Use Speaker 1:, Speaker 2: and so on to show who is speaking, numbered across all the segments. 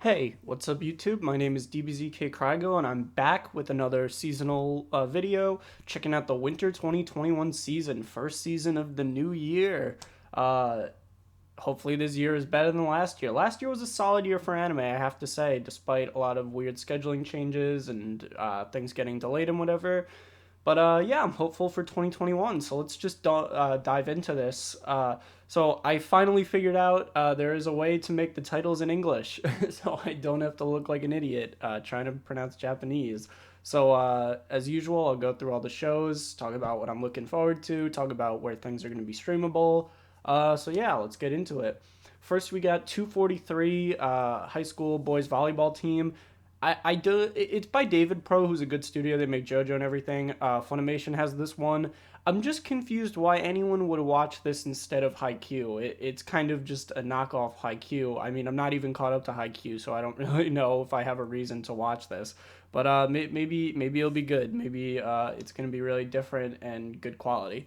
Speaker 1: Hey, what's up YouTube? My name is DBZK Krygo and I'm back with another seasonal video, checking out the Winter 2021 season, first season of the new year. Uh, Hopefully this year is better than last year. Last year was a solid year for anime, I have to say, despite a lot of weird scheduling changes and things getting delayed and whatever. But yeah, I'm hopeful for 2021. So let's just dive into this. So I finally figured out there is a way to make the titles in English, so I don't have to look like an idiot trying to pronounce Japanese. So as usual, I'll go through all the shows, talk about what I'm looking forward to, talk about where things are going to be streamable. So yeah, let's get into it. First, we got 243 high school boys volleyball team. I do. It's by David Pro, who's a good studio. They make JoJo and everything. Funimation has this one. I'm just confused why anyone would watch this instead of Haikyuu. It's kind of just a knockoff Haikyuu. I mean, I'm not even caught up to Haikyuu, so I don't really know if I have a reason to watch this. But maybe it'll be good. Maybe it's gonna be really different and good quality.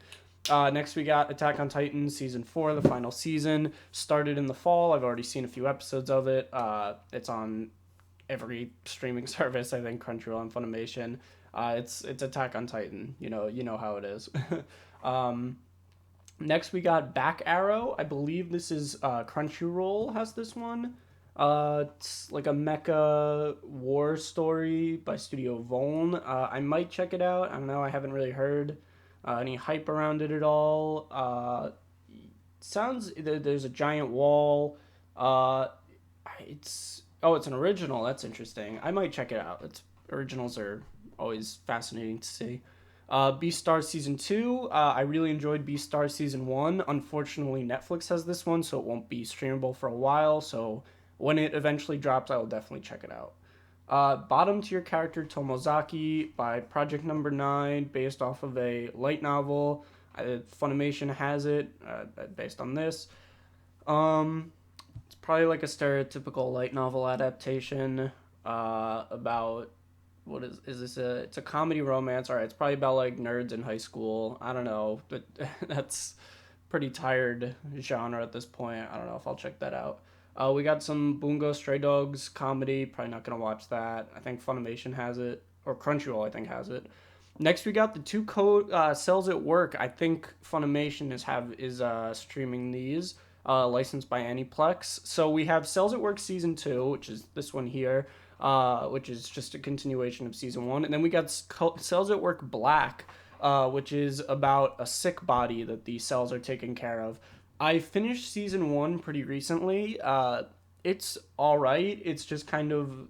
Speaker 1: Next, we got Attack on Titan season 4, the final season. Started in the fall. I've already seen a few episodes of it. It's on every streaming service. I think Crunchyroll and Funimation. It's Attack on Titan. You know how it is. um, Next we got Back Arrow. I believe this is Crunchyroll has this one. It's like a mecha war story by Studio Voln. I might check it out. I don't know. I haven't really heard any hype around it at all. Sounds there's a giant wall. Uh, it's an original. That's interesting. I might check it out. Originals are always fascinating to see. Beastar season 2. I really enjoyed Beastar season 1. Unfortunately, Netflix has this one, so it won't be streamable for a while. So when it eventually drops, I will definitely check it out. Bottom tier character Tomozaki by Project Number 9, based off of a light novel. Funimation has it based on this. Um, it's probably like a stereotypical light novel adaptation about what is this a it's a comedy romance. All right, it's probably about like nerds in high school. I don't know, but that's pretty tired genre at this point. I don't know if I'll check that out. We got some Bungo Stray Dogs comedy. Probably not gonna watch that. I think Funimation has it, or Crunchyroll I think has it. Next, we got the two cells at work. I think Funimation is streaming these, licensed by Aniplex. So we have Cells at Work season 2, which is this one here, which is just a continuation of season 1, and then we got Cells at Work Black, which is about a sick body that the cells are taking care of. I finished season 1 pretty recently. It's all right. It's just kind of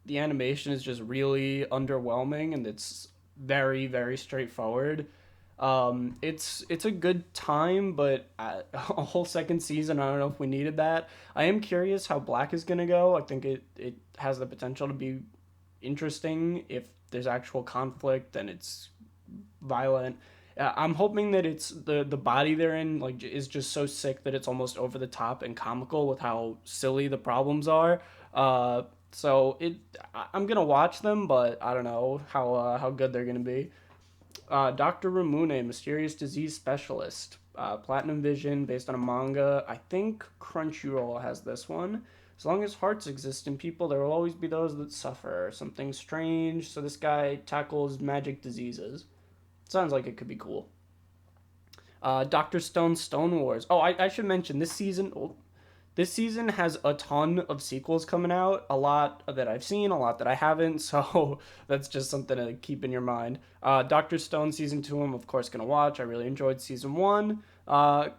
Speaker 1: the animation is just really underwhelming, and it's very very straightforward. It's a good time, but a whole second season, I don't know if we needed that. I am curious how Black is gonna go. I think it has the potential to be interesting if there's actual conflict and it's violent. I'm hoping that it's the body they're in like is just so sick that it's almost over the top and comical with how silly the problems are. Uh, so I'm gonna watch them, but I don't know how good they're gonna be. Dr. Ramune, Mysterious Disease Specialist. Platinum Vision, based on a manga. I think Crunchyroll has this one. As long as hearts exist in people, there will always be those that suffer. Something strange. So this guy tackles magic diseases. Sounds like it could be cool. Doctor Stone Stone Wars. Oh, I should mention this season. Oh, this season has a ton of sequels coming out. A lot that I've seen, a lot that I haven't. So that's just something to keep in your mind. Doctor Stone season 2. I'm of course gonna watch. I really enjoyed season 1.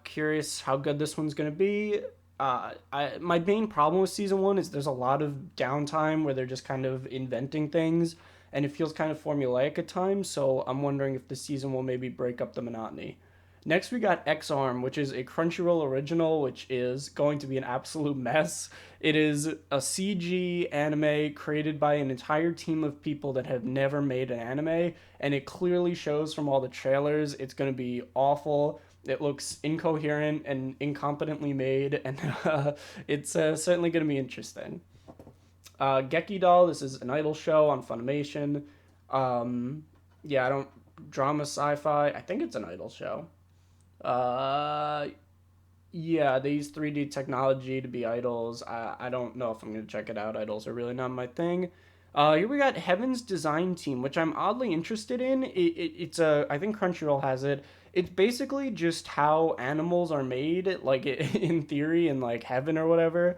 Speaker 1: Curious how good this one's gonna be. My main problem with season 1 is there's a lot of downtime where they're just kind of inventing things, and it feels kind of formulaic at times. So I'm wondering if this season will maybe break up the monotony. Next, we got X Arm, which is a Crunchyroll original, which is going to be an absolute mess. It is a CG anime created by an entire team of people that have never made an anime, and it clearly shows from all the trailers. It's going to be awful. It looks incoherent and incompetently made, and it's certainly going to be interesting. Geki Doll, this is an idol show on Funimation. Um, yeah, I don't. Drama sci fi. I think it's an idol show. Uh, Yeah, they use 3D technology to be idols. I don't know if I'm gonna check it out. Idols are really not my thing. Here we got Heaven's Design Team, which I'm oddly interested in. It's a I think Crunchyroll has it. It's basically just how animals are made, like in theory, in like heaven or whatever.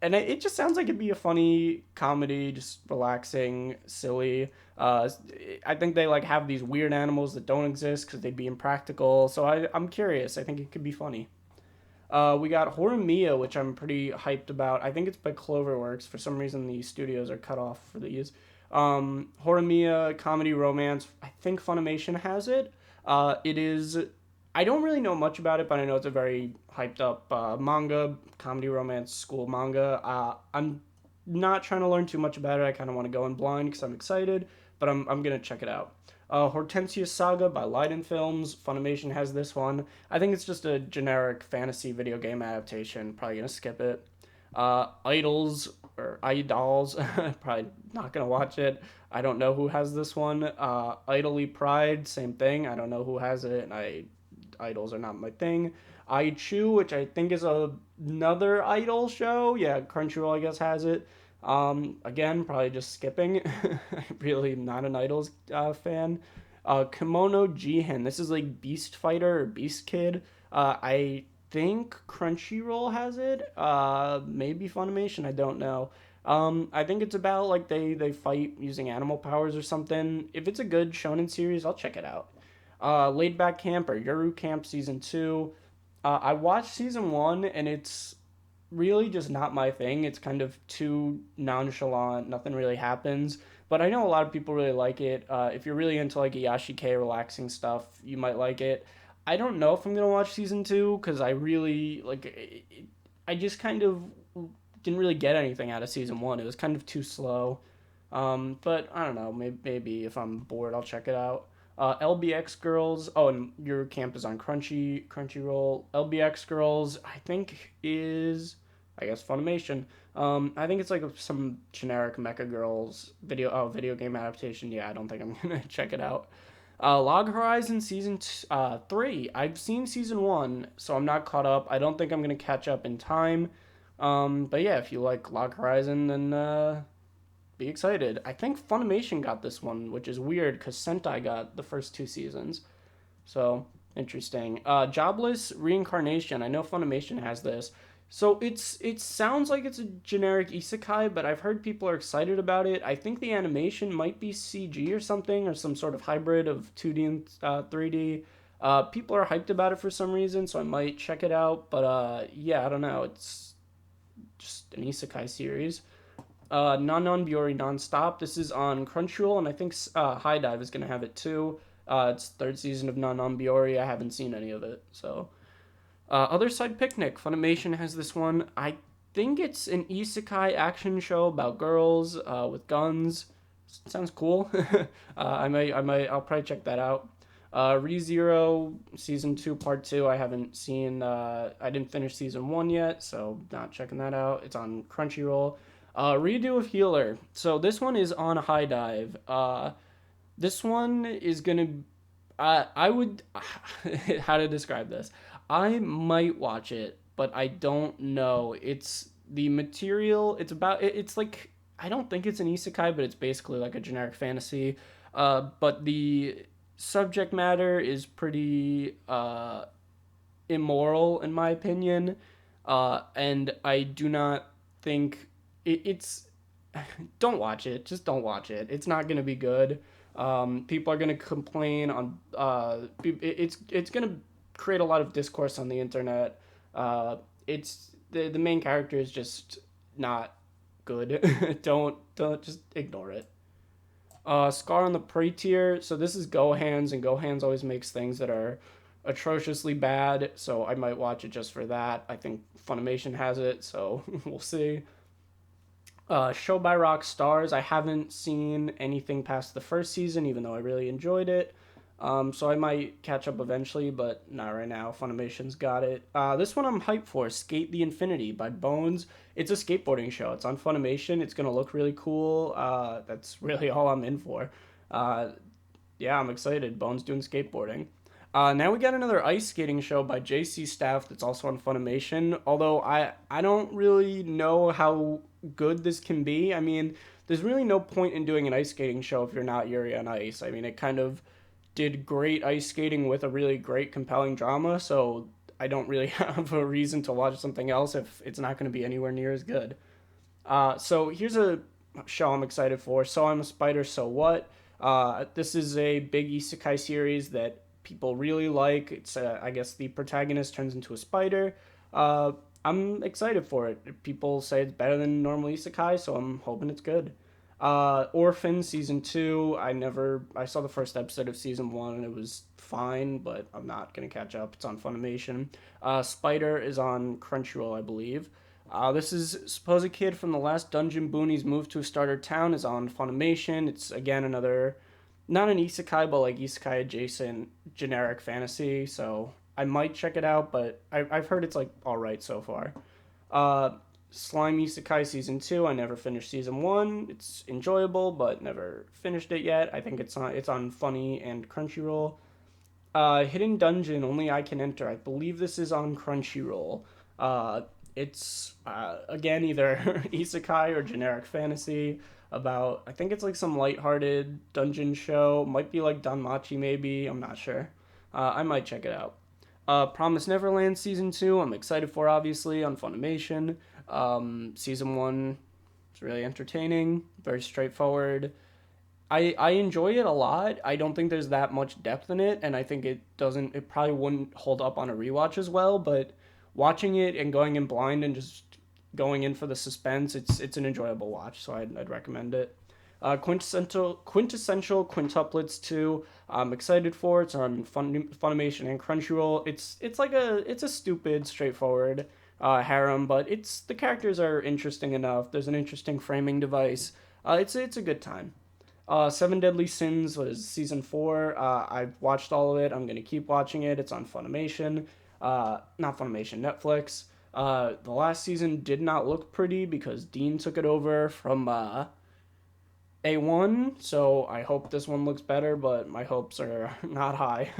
Speaker 1: And it just sounds like it'd be a funny comedy, just relaxing, silly. I think they like have these weird animals that don't exist because they'd be impractical. So I'm curious. I think it could be funny. We got Horimiya, which I'm pretty hyped about. I think it's by Cloverworks. For some reason, the studios are cut off for these. Horimiya, comedy romance. I think Funimation has it. It is. I don't really know much about it, but I know it's a very hyped up manga, comedy romance school manga. I'm not trying to learn too much about it. I kind of want to go in blind because I'm excited, but I'm gonna check it out. Hortensia Saga by Leiden Films. Funimation has this one. I think it's just a generic fantasy video game adaptation. Probably gonna skip it. Idols or Idols. Probably not gonna watch it. I don't know who has this one. Idly Pride, same thing. I don't know who has it, and idols are not my thing. I Chew, which I think is another idol show. Yeah, Crunchyroll I guess has it. Again, probably just skipping. Really not an idols fan. Kimono Jihen. This is like Beast Fighter or Beast Kid. I think Crunchyroll has it. Maybe Funimation. I don't know. I think it's about like they fight using animal powers or something. If it's a good shonen series, I'll check it out. Laid Back Camp or Yuru Camp season two. I watched season one and it's really just not my thing. It's kind of too nonchalant. Nothing really happens. But I know a lot of people really like it. If you're really into like Iyashikei relaxing stuff, you might like it. I don't know if I'm gonna watch season two because I really like. I just kind of didn't really get anything out of season one. It was kind of too slow. But I don't know. Maybe if I'm bored, I'll check it out. LBX Girls. Oh, and your camp is on Crunchyroll. LBX Girls, I think is I guess Funimation. I think it's like some generic Mecha Girls video game adaptation. Yeah, I don't think I'm gonna check it out. Log Horizon season 3. I've seen season one, so I'm not caught up. I don't think I'm gonna catch up in time. But yeah, if you like Log Horizon, then be excited. I think Funimation got this one, which is weird because Sentai got the first two seasons. So interesting. Jobless Reincarnation. I know Funimation has this. So it sounds like it's a generic isekai, but I've heard people are excited about it. I think the animation might be CG or something, or some sort of hybrid of 2D and 3D. People are hyped about it for some reason, so I might check it out. But yeah, I don't know. It's just an isekai series. Non Biori Nonstop. This is on Crunchyroll, and I think High Dive is gonna have it too. It's third season of Non Biori. I haven't seen any of it, so. Other Side Picnic. Funimation has this one. I think it's an isekai action show about girls with guns. Sounds cool. I'll probably check that out. ReZero season two, part two. I haven't seen. I didn't finish season one yet, so not checking that out. It's on Crunchyroll. Redo of Healer. So this one is on High Dive. This one is gonna. I would. How to describe this? I might watch it, but I don't know. It's the material. It's about. It's like I don't think it's an isekai, but it's basically like a generic fantasy. But the subject matter is pretty immoral in my opinion, and I do not think it's. Don't watch it. Just don't watch it. It's not gonna be good. People are gonna complain on. It's gonna create a lot of discourse on the internet. It's the main character is just not good. Don't just ignore it. Scar on the Prey tier. So this is Gohan's, and Gohan's always makes things that are atrociously bad. So I might watch it just for that. I think Funimation has it, so we'll see. Show by Rock Stars. I haven't seen anything past the first season, even though I really enjoyed it. So I might catch up eventually, but not right now. Funimation's got it. This one I'm hyped for. Skate the Infinity by Bones. It's a skateboarding show. It's on Funimation. It's gonna look really cool. That's really all I'm in for. Uh, yeah, I'm excited. Bones doing skateboarding. Now we got another ice skating show by JC Staff that's also on Funimation. Although I don't really know how good this can be. I mean, there's really no point in doing an ice skating show if you're not Yuri on Ice. I mean, it kind of did great ice skating with a really great compelling drama, so I don't really have a reason to watch something else if it's not going to be anywhere near as good. So here's a show I'm excited for. So I'm a Spider, So What? This is a big isekai series that people really like. It's I guess the protagonist turns into a spider. Uh, I'm excited for it. People say it's better than normal isekai, so I'm hoping it's good. Orphan season two. I saw the first episode of season one and it was fine, but I'm not gonna catch up. It's on Funimation. Spider is on Crunchyroll, I believe. This is supposed kid from the last Dungeon Boonies moved to a starter town is on Funimation. It's again another, not an isekai, but like isekai adjacent generic fantasy. So I might check it out, but I've heard it's like all right so far. Uh, Slime Isekai season two. I never finished season one. It's enjoyable, but never finished it yet. I think it's on Funny and Crunchyroll. Hidden Dungeon, Only I Can Enter. I believe this is on Crunchyroll. Uh, it's again either isekai or generic fantasy about. I think it's like some lighthearted dungeon show. Might be like Danmachi maybe. I'm not sure. I might check it out. Promise Neverland season two. I'm excited for obviously on Funimation. Season one is really entertaining. Very straightforward. I enjoy it a lot. I don't think there's that much depth in it, and I think it probably wouldn't hold up on a rewatch as well. But watching it and going in blind and just going in for the suspense, it's an enjoyable watch. So I'd recommend it. Quintessential Quintuplets 2. I'm excited for. It's on Funimation and Crunchyroll. It's a stupid, straightforward harem, but it's the characters are interesting enough. There's an interesting framing device. It's a good time. Seven Deadly Sins was season four. I've watched all of it. I'm gonna keep watching it. It's on Funimation, not Funimation, Netflix. The last season did not look pretty because Dean took it over from A1. So I hope this one looks better, but my hopes are not high.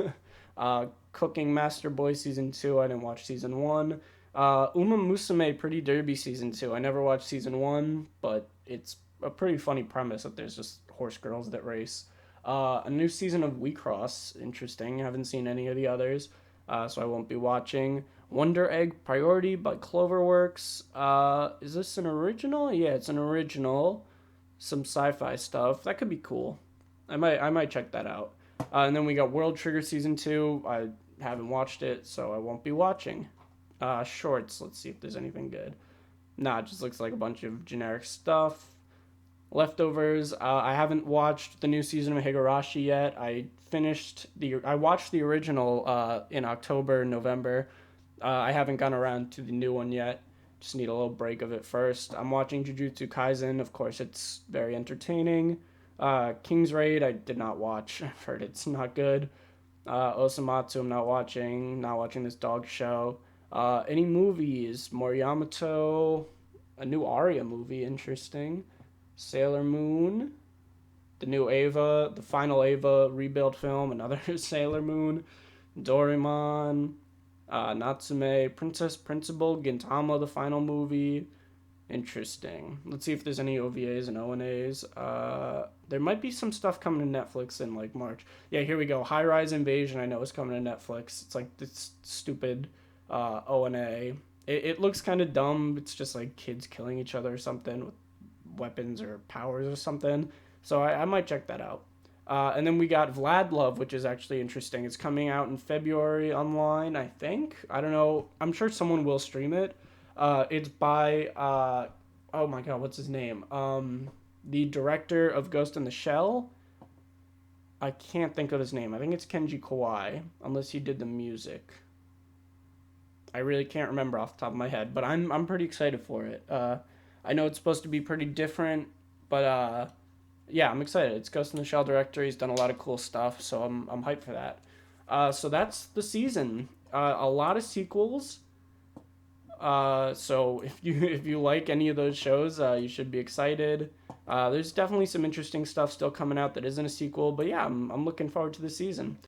Speaker 1: Cooking Master Boy season two. I didn't watch season one. Uma Musume Pretty Derby season two. I never watched season one, but it's a pretty funny premise that there's just horse girls that race. A new season of We Cross, interesting. I haven't seen any of the others, so I won't be watching. Wonder Egg Priority by Cloverworks. Is this an original? Yeah, it's an original. Some sci-fi stuff that could be cool. I might check that out. And then we got World Trigger season two. I haven't watched it, so I won't be watching. Shorts. Let's see if there's anything good. Nah, it just looks like a bunch of generic stuff. Leftovers. I haven't watched the new season of Higurashi yet. I watched the original in October, November. I haven't gone around to the new one yet. Just need a little break of it first. I'm watching Jujutsu Kaisen. Of course, it's very entertaining. King's Raid. I did not watch. I've heard it's not good. Osamatsu. I'm not watching. Not watching this dog show. Any movies? Moriyamato. A new Arya movie. Interesting. Sailor Moon, the new Ava, the final Ava rebuild film, another Sailor Moon, Doraemon, Natsume, Princess Principal, Gintama, the final movie. Interesting. Let's see if there's any OVAs and ONAs. There might be some stuff coming to Netflix in like March. Yeah, here we go. High Rise Invasion, I know is coming to Netflix. It's like this stupid ONA. It looks kind of dumb. It's just like kids killing each other or something with weapons or powers or something. So I might check that out. And then we got Vlad Love, which is actually interesting. It's coming out in February online, I think. I don't know. I'm sure someone will stream it. It's by oh my god, what's his name? The director of Ghost in the Shell. I can't think of his name. I think it's Kenji Kawai, unless he did the music. I really can't remember off the top of my head, but I'm pretty excited for it. I know it's supposed to be pretty different, but yeah, I'm excited. It's Ghost in the Shell director. He's done a lot of cool stuff, so I'm hyped for that. So that's the season. A lot of sequels. So if you like any of those shows, you should be excited. There's definitely some interesting stuff still coming out that isn't a sequel, but yeah, I'm looking forward to the season.